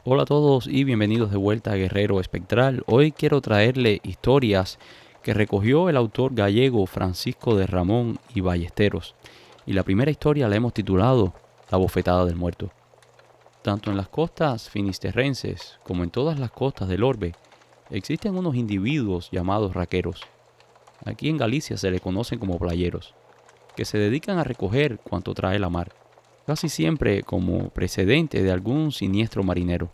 Hola a todos y bienvenidos de vuelta a Guerrero Espectral. Hoy quiero traerle historias que recogió el autor gallego Francisco de Ramón y Ballesteros. Y la primera historia la hemos titulado La bofetada del muerto. Tanto en las costas finisterrenses como en todas las costas del orbe existen unos individuos llamados raqueros. Aquí en Galicia se le conocen como playeros, que se dedican a recoger cuanto trae la mar, casi siempre como precedente de algún siniestro marinero.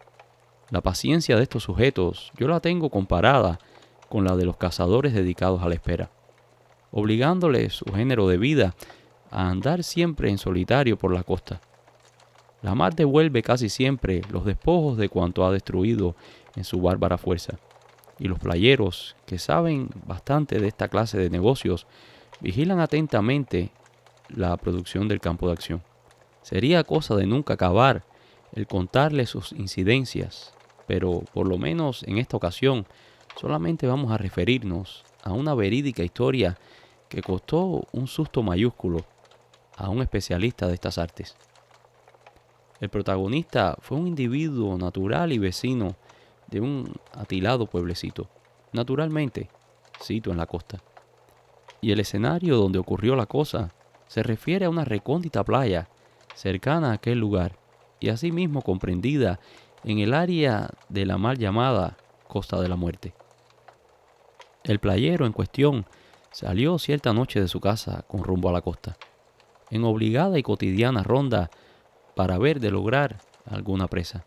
La paciencia de estos sujetos yo la tengo comparada con la de los cazadores dedicados a la espera, obligándoles su género de vida a andar siempre en solitario por la costa. La mar devuelve casi siempre los despojos de cuanto ha destruido en su bárbara fuerza, y los playeros, que saben bastante de esta clase de negocios, vigilan atentamente la producción del campo de acción. Sería cosa de nunca acabar el contarles sus incidencias, pero por lo menos en esta ocasión solamente vamos a referirnos a una verídica historia que costó un susto mayúsculo a un especialista de estas artes. El protagonista fue un individuo natural y vecino de un atilado pueblecito, naturalmente, sito en la costa. Y el escenario donde ocurrió la cosa se refiere a una recóndita playa cercana a aquel lugar y asimismo comprendida en el área de la mal llamada Costa de la Muerte. El playero en cuestión salió cierta noche de su casa con rumbo a la costa, en obligada y cotidiana ronda para ver de lograr alguna presa.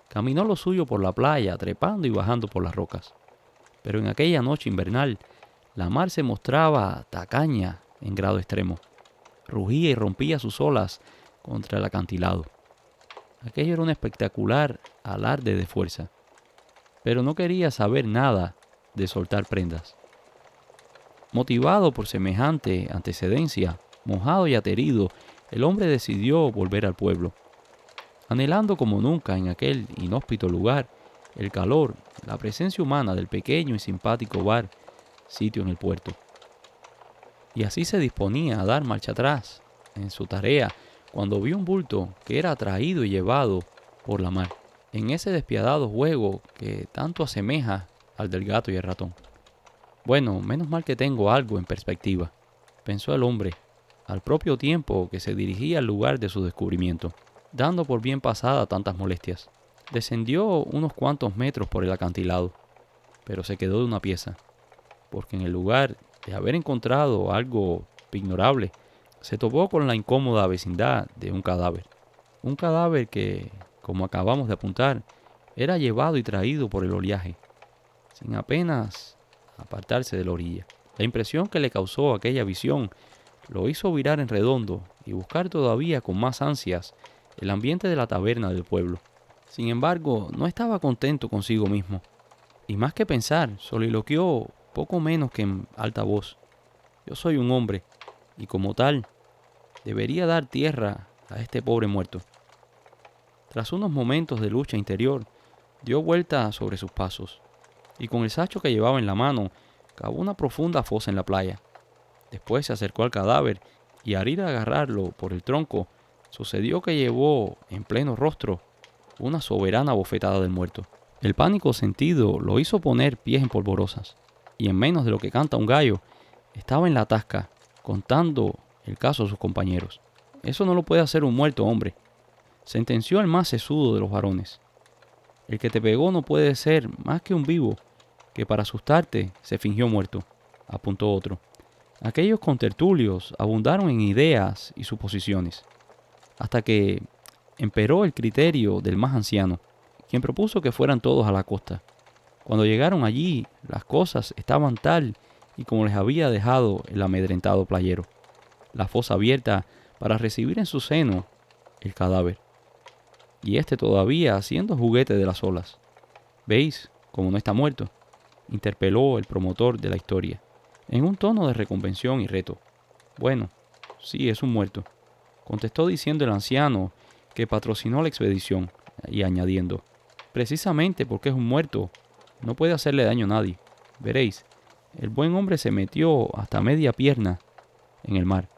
Caminó lo suyo por la playa, trepando y bajando por las rocas, pero en aquella noche invernal la mar se mostraba tacaña en grado extremo. Rugía y rompía sus olas contra el acantilado. Aquello era un espectacular alarde de fuerza, pero no quería saber nada de soltar prendas. Motivado por semejante antecedencia, mojado y aterido, el hombre decidió volver al pueblo, anhelando como nunca en aquel inhóspito lugar el calor, la presencia humana del pequeño y simpático bar, sitio en el puerto. Y así se disponía a dar marcha atrás en su tarea cuando vio un bulto que era atraído y llevado por la mar, en ese despiadado juego que tanto asemeja al del gato y el ratón. Bueno, menos mal que tengo algo en perspectiva, pensó el hombre, al propio tiempo que se dirigía al lugar de su descubrimiento, dando por bien pasada tantas molestias. Descendió unos cuantos metros por el acantilado, pero se quedó de una pieza, porque en el lugar de haber encontrado algo ignorable, se topó con la incómoda vecindad de un cadáver. Un cadáver que, como acabamos de apuntar, era llevado y traído por el oleaje, sin apenas apartarse de la orilla. La impresión que le causó aquella visión lo hizo virar en redondo y buscar todavía con más ansias el ambiente de la taberna del pueblo. Sin embargo, no estaba contento consigo mismo, y más que pensar, soliloquió poco menos que en alta voz: yo soy un hombre, y como tal, debería dar tierra a este pobre muerto. Tras unos momentos de lucha interior, dio vuelta sobre sus pasos, y con el sacho que llevaba en la mano, cavó una profunda fosa en la playa. Después se acercó al cadáver, y al ir a agarrarlo por el tronco, sucedió que llevó en pleno rostro una soberana bofetada del muerto. El pánico sentido lo hizo poner pies en polvorosas, y en menos de lo que canta un gallo, estaba en la tasca, contando el caso a sus compañeros. Eso no lo puede hacer un muerto, hombre, sentenció el más sesudo de los varones. El que te pegó no puede ser más que un vivo, que para asustarte se fingió muerto, apuntó otro. Aquellos contertulios abundaron en ideas y suposiciones, hasta que emperó el criterio del más anciano, quien propuso que fueran todos a la costa. Cuando llegaron allí, las cosas estaban tal y como les había dejado el amedrentado playero, la fosa abierta para recibir en su seno el cadáver, y este todavía haciendo juguete de las olas. ¿Veis cómo no está muerto?, interpeló el promotor de la historia, en un tono de reconvención y reto. Bueno, sí, es un muerto, contestó diciendo el anciano que patrocinó la expedición, y añadiendo: precisamente porque es un muerto, no puede hacerle daño a nadie. Veréis, el buen hombre se metió hasta media pierna en el mar,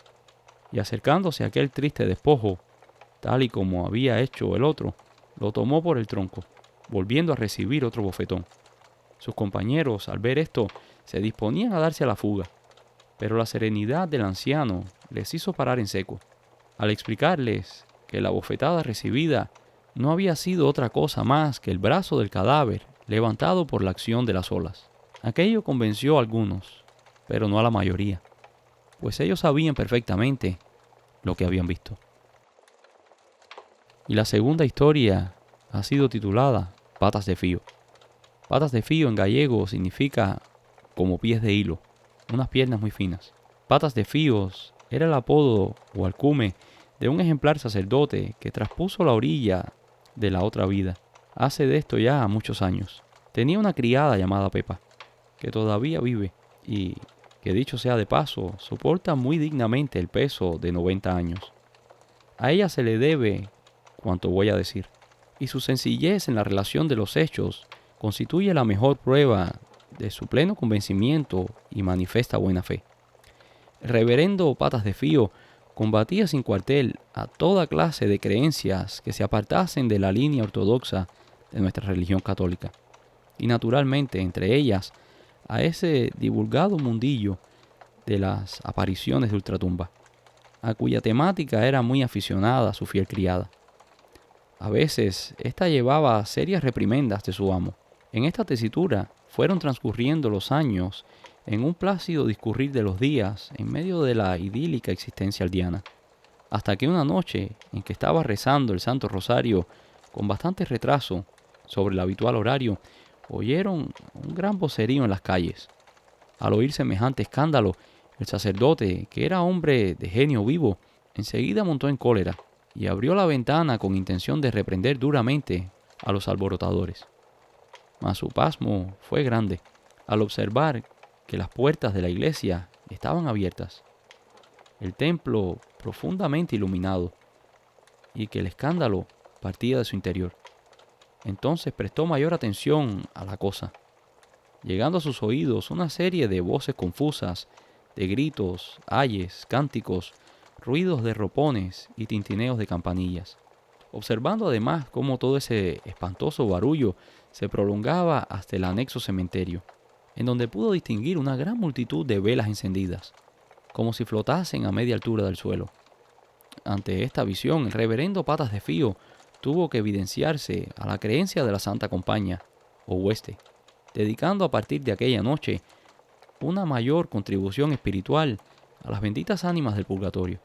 y acercándose a aquel triste despojo, tal y como había hecho el otro, lo tomó por el tronco, volviendo a recibir otro bofetón. Sus compañeros, al ver esto, se disponían a darse a la fuga, pero la serenidad del anciano les hizo parar en seco, al explicarles que la bofetada recibida no había sido otra cosa más que el brazo del cadáver levantado por la acción de las olas. Aquello convenció a algunos, pero no a la mayoría, pues ellos sabían perfectamente lo que habían visto. Y la segunda historia ha sido titulada Patas de Fío. Patas de fío en gallego significa como pies de hilo, unas piernas muy finas. Patas de fíos era el apodo o alcume de un ejemplar sacerdote que traspuso la orilla de la otra vida, hace de esto ya muchos años. Tenía una criada llamada Pepa, que todavía vive y, que dicho sea de paso, soporta muy dignamente el peso de 90 años. A ella se le debe cuanto voy a decir, y su sencillez en la relación de los hechos constituye la mejor prueba de su pleno convencimiento y manifiesta buena fe. El reverendo Patas de Fío combatía sin cuartel a toda clase de creencias que se apartasen de la línea ortodoxa de nuestra religión católica, y naturalmente entre ellas a ese divulgado mundillo de las apariciones de ultratumba, a cuya temática era muy aficionada su fiel criada. A veces, ésta llevaba serias reprimendas de su amo. En esta tesitura fueron transcurriendo los años en un plácido discurrir de los días en medio de la idílica existencia aldeana, hasta que una noche en que estaba rezando el Santo Rosario con bastante retraso sobre el habitual horario, oyeron un gran vocerío en las calles. Al oír semejante escándalo, el sacerdote, que era hombre de genio vivo, enseguida montó en cólera y abrió la ventana con intención de reprender duramente a los alborotadores. Mas su pasmo fue grande al observar que las puertas de la iglesia estaban abiertas, el templo profundamente iluminado, y que el escándalo partía de su interior. Entonces prestó mayor atención a la cosa, llegando a sus oídos una serie de voces confusas, de gritos, ayes, cánticos, ruidos de ropones y tintineos de campanillas, observando además cómo todo ese espantoso barullo se prolongaba hasta el anexo cementerio, en donde pudo distinguir una gran multitud de velas encendidas, como si flotasen a media altura del suelo. Ante esta visión, el reverendo Patas de Fío tuvo que evidenciarse a la creencia de la Santa Compañía, o hueste, dedicando a partir de aquella noche una mayor contribución espiritual a las benditas ánimas del purgatorio.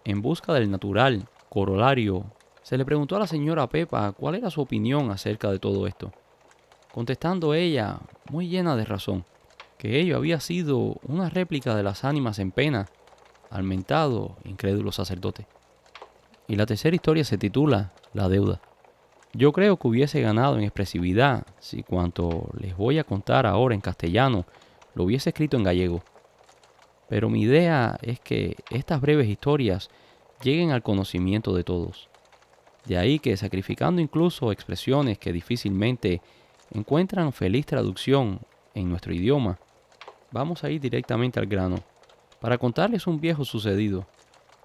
En busca del natural corolario, se le preguntó a la señora Pepa cuál era su opinión acerca de todo esto, contestando ella, muy llena de razón, que ello había sido una réplica de las ánimas en pena al mentado, incrédulo sacerdote. Y la tercera historia se titula La deuda. Yo creo que hubiese ganado en expresividad si cuanto les voy a contar ahora en castellano lo hubiese escrito en gallego. Pero mi idea es que estas breves historias lleguen al conocimiento de todos. De ahí que, sacrificando incluso expresiones que difícilmente encuentran feliz traducción en nuestro idioma, vamos a ir directamente al grano, para contarles un viejo sucedido,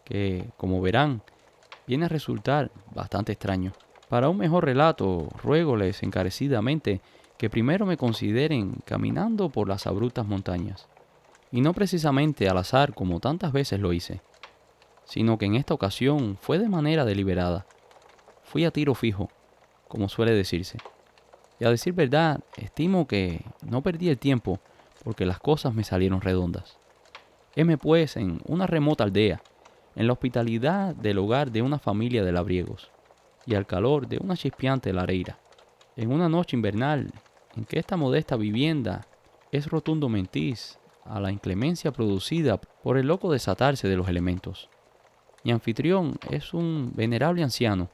que, como verán, viene a resultar bastante extraño. Para un mejor relato, ruégoles encarecidamente que primero me consideren caminando por las abruptas montañas, y no precisamente al azar como tantas veces lo hice, sino que en esta ocasión fue de manera deliberada. Fui a tiro fijo, como suele decirse. Y a decir verdad, estimo que no perdí el tiempo porque las cosas me salieron redondas. Heme pues en una remota aldea, en la hospitalidad del hogar de una familia de labriegos, y al calor de una chispeante lareira, en una noche invernal en que esta modesta vivienda es rotundo mentiz a la inclemencia producida por el loco desatarse de los elementos. Mi anfitrión es un venerable anciano,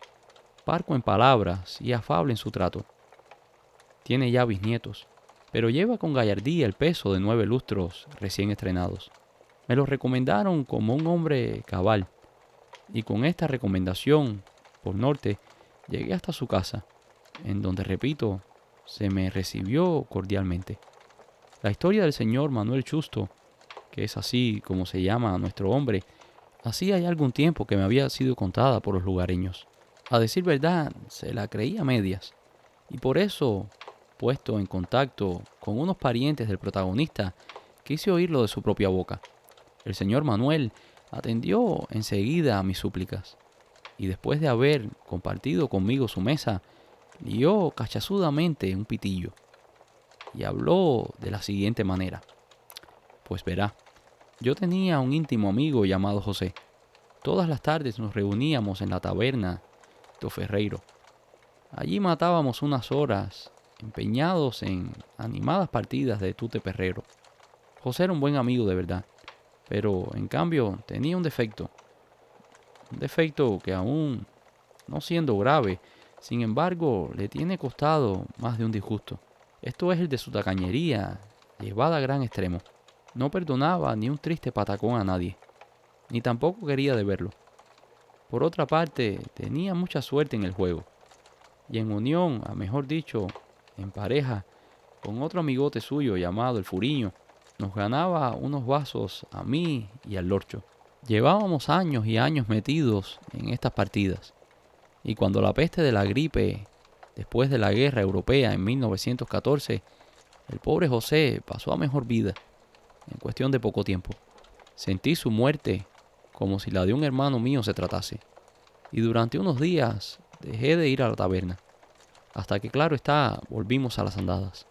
parco en palabras y afable en su trato. Tiene ya bisnietos, pero lleva con gallardía el peso de 9 lustros recién estrenados. Me lo recomendaron como un hombre cabal, y con esta recomendación, por norte, llegué hasta su casa, en donde, repito, se me recibió cordialmente. La historia del señor Manuel Chusto, que es así como se llama a nuestro hombre, hacía ya algún tiempo que me había sido contada por los lugareños. A decir verdad, se la creía a medias. Y por eso, puesto en contacto con unos parientes del protagonista, quise oírlo de su propia boca. El señor Manuel atendió enseguida a mis súplicas, y después de haber compartido conmigo su mesa, lió cachazudamente un pitillo, y habló de la siguiente manera. Pues verá, yo tenía un íntimo amigo llamado José. Todas las tardes nos reuníamos en la taberna de Ferreiro. Allí matábamos unas horas, empeñados en animadas partidas de tute perrero. José era un buen amigo de verdad, pero en cambio tenía un defecto que aún no siendo grave, sin embargo le tiene costado más de un disgusto. Esto es el de su tacañería, llevada a gran extremo. No perdonaba ni un triste patacón a nadie, ni tampoco quería deberlo. Por otra parte, tenía mucha suerte en el juego, y en unión, a mejor dicho, en pareja, con otro amigote suyo llamado el Furiño, nos ganaba unos vasos a mí y al Lorcho. Llevábamos años y años metidos en estas partidas, y cuando la peste de la gripe, después de la guerra europea en 1914, el pobre José pasó a mejor vida, en cuestión de poco tiempo. Sentí su muerte como si la de un hermano mío se tratase, y durante unos días dejé de ir a la taberna, hasta que claro está, volvimos a las andadas.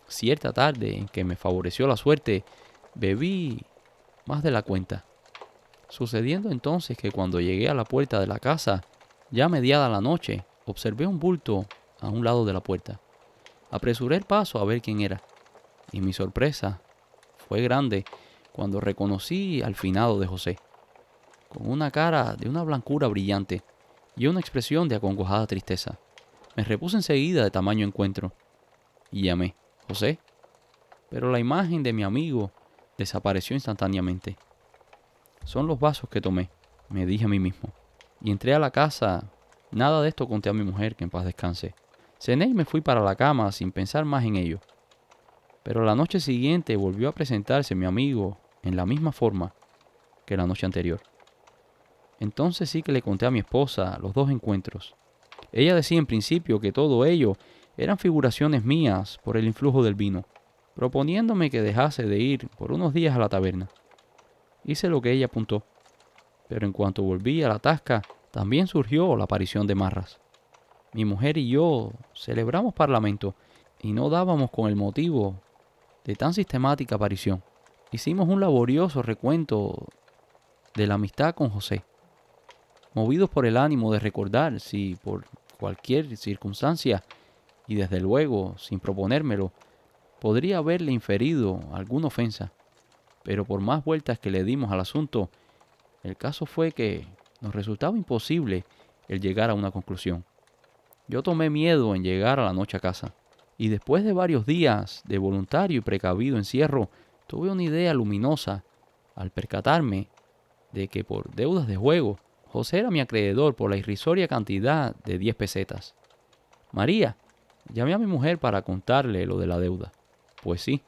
Cierta tarde en que me favoreció la suerte, bebí más de la cuenta, sucediendo entonces que cuando llegué a la puerta de la casa, ya mediada la noche, observé un bulto a un lado de la puerta. Apresuré el paso a ver quién era, y mi sorpresa fue grande cuando reconocí al finado de José, con una cara de una blancura brillante y una expresión de acongojada tristeza. Me repuse enseguida de tamaño encuentro y llamé: «José». Pero la imagen de mi amigo desapareció instantáneamente. «Son los vasos que tomé», me dije a mí mismo, y entré a la casa. Nada de esto conté a mi mujer, que en paz descanse. Cené y me fui para la cama sin pensar más en ello. Pero la noche siguiente volvió a presentarse mi amigo en la misma forma que la noche anterior. Entonces sí que le conté a mi esposa los dos encuentros. Ella decía en principio que todo ello eran figuraciones mías por el influjo del vino, proponiéndome que dejase de ir por unos días a la taberna. Hice lo que ella apuntó, pero en cuanto volví a la tasca, también surgió la aparición de Marras. Mi mujer y yo celebramos parlamento y no dábamos con el motivo de tan sistemática aparición. Hicimos un laborioso recuento de la amistad con José, movidos por el ánimo de recordar si por cualquier circunstancia, y desde luego sin proponérmelo, podría haberle inferido alguna ofensa. Pero por más vueltas que le dimos al asunto, el caso fue que nos resultaba imposible el llegar a una conclusión. Yo tomé miedo en llegar a la noche a casa, y después de varios días de voluntario y precavido encierro, tuve una idea luminosa al percatarme de que por deudas de juego, José era mi acreedor por la irrisoria cantidad de 10 pesetas. «María», llamé a mi mujer para contarle lo de la deuda. «Pues sí,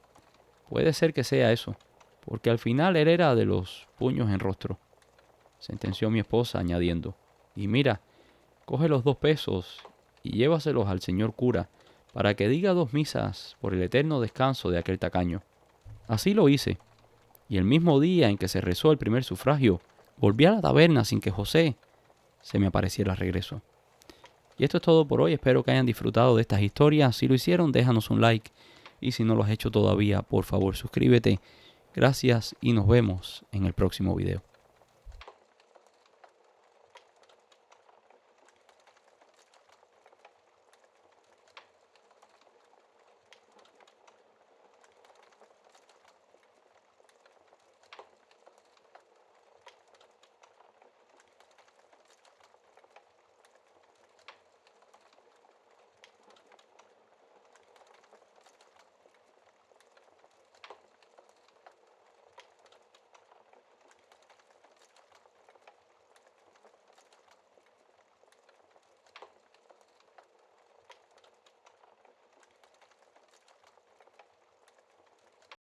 puede ser que sea eso, porque al final él era de los puños en rostro», sentenció mi esposa añadiendo: «Y mira, coge los 2 pesos y llévaselos al señor cura para que diga 2 misas por el eterno descanso de aquel tacaño». Así lo hice, y el mismo día en que se rezó el primer sufragio, volví a la taberna sin que José se me apareciera al regreso. Y esto es todo por hoy. Espero que hayan disfrutado de estas historias. Si lo hicieron, déjanos un like. Y si no lo has hecho todavía, por favor suscríbete. Gracias y nos vemos en el próximo video.